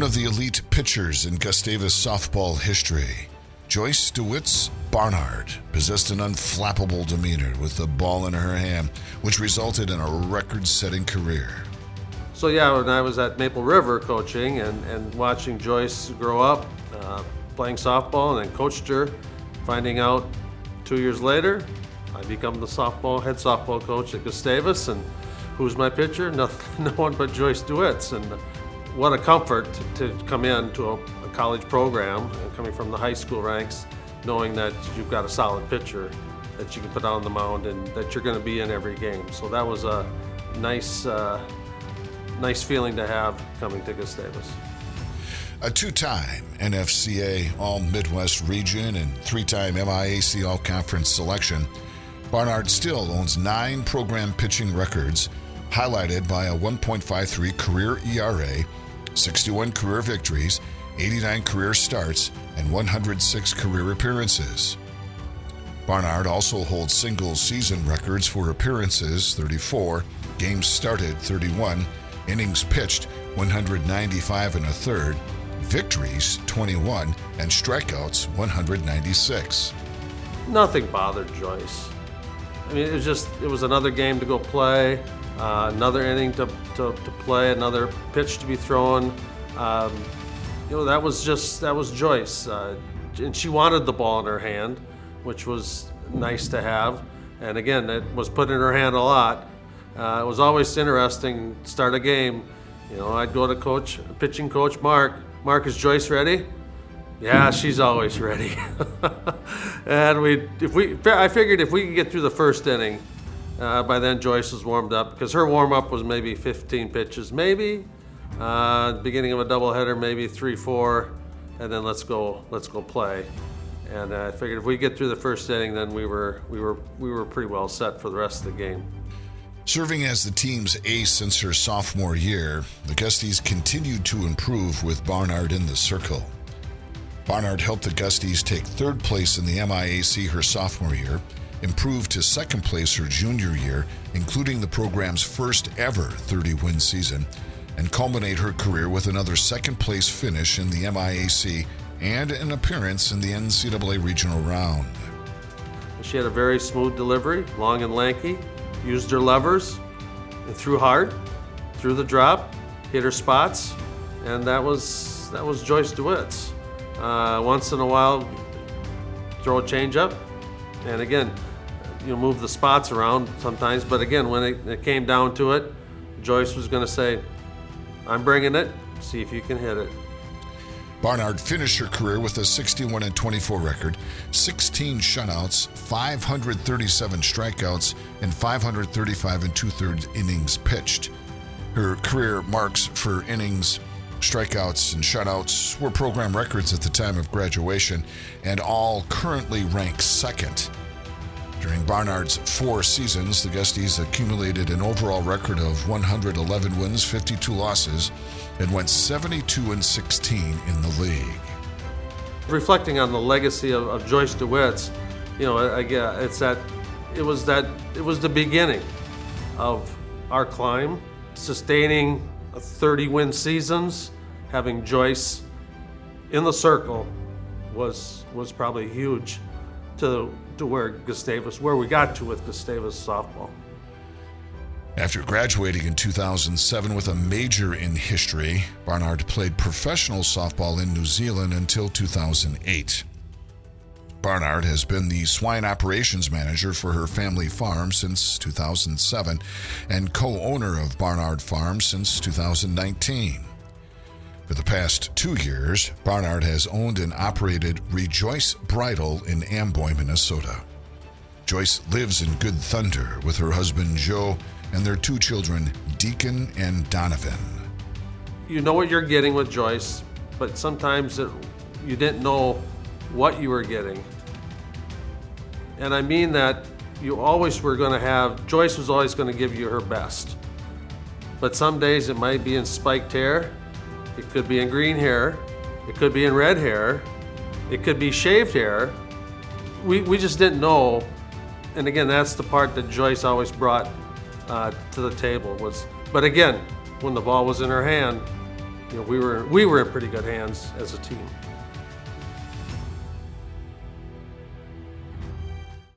of the elite pitchers in Gustavus softball history, Joyce DeWitz Barnard possessed an unflappable demeanor with the ball in her hand, which resulted in a record-setting career. So yeah, when I was at Maple River coaching and watching Joyce grow up, playing softball, and then coached her, finding out 2 years later, I become the head softball coach at Gustavus, and who's my pitcher? No one but Joyce DeWitz. And what a comfort to come into a college program, coming from the high school ranks, knowing that you've got a solid pitcher that you can put on the mound and that you're going to be in every game. So that was a nice feeling to have coming to Gustavus. A two-time NFCA All-Midwest Region and three-time MIAC All-Conference selection, Barnard still owns 9 program pitching records, highlighted by a 1.53 career ERA, 61 career victories, 89 career starts, and 106 career appearances. Barnard also holds single-season records for appearances 34, games started 31, innings pitched 195 and a third, victories 21, and strikeouts 196. Nothing bothered Joyce. I mean, it was another game to go play, another inning to play, another pitch to be thrown. That was Joyce, and she wanted the ball in her hand, which was nice to have. And again, it was put in her hand a lot. It was always interesting to start a game. I'd go to pitching coach Mark. Mark, is Joyce ready? Yeah, she's always ready. And I figured if we could get through the first inning, by then Joyce was warmed up, because her warm-up was maybe 15 pitches, maybe. Beginning of a doubleheader, maybe 3-4, and then let's go play. And I figured if we get through the first inning, then we were pretty well set for the rest of the game. Serving as the team's ace since her sophomore year, the Gusties continued to improve with Barnard in the circle. Barnard helped the Gusties take third place in the MIAC her sophomore year, improved to second place her junior year, including the program's first ever 30-win season, and culminate her career with another second-place finish in the MIAC and an appearance in the NCAA regional round. She had a very smooth delivery, long and lanky, used her levers, and threw hard, threw the drop, hit her spots, and that was Joyce DeWitz. Once in a while, throw a changeup, and again, move the spots around sometimes. But again, when it came down to it, Joyce was going to say, I'm bringing it, see if you can hit it. Barnard finished her career with a 61-24 record, 16 shutouts, 537 strikeouts, and 535 2/3 innings pitched. Her career marks for innings, strikeouts, and shutouts were program records at the time of graduation, and all currently rank second. During Barnard's 4 seasons, the Gusties accumulated an overall record of 111 wins, 52 losses, and went 72-16 in the league. Reflecting on the legacy of Joyce DeWitz, it was the beginning of our climb, sustaining 30-win seasons. Having Joyce in the circle was probably huge to where we got to with Gustavus softball. After graduating in 2007 with a major in history, Barnard played professional softball in New Zealand until 2008. Barnard has been the swine operations manager for her family farm since 2007 and co-owner of Barnard Farm since 2019. For the past 2 years, Barnard has owned and operated Rejoice Bridal in Amboy, Minnesota. Joyce lives in Good Thunder with her husband Joe and their 2 children, Deacon and Donovan. You know what you're getting with Joyce, but sometimes you didn't know what you were getting. And I mean that you always were going to have, Joyce was always going to give you her best. But some days it might be in spiked hair, it could be in green hair, it could be in red hair, it could be shaved hair. We just didn't know. And again, that's the part that Joyce always brought to the table but again, when the ball was in her hand, we were in pretty good hands as a team.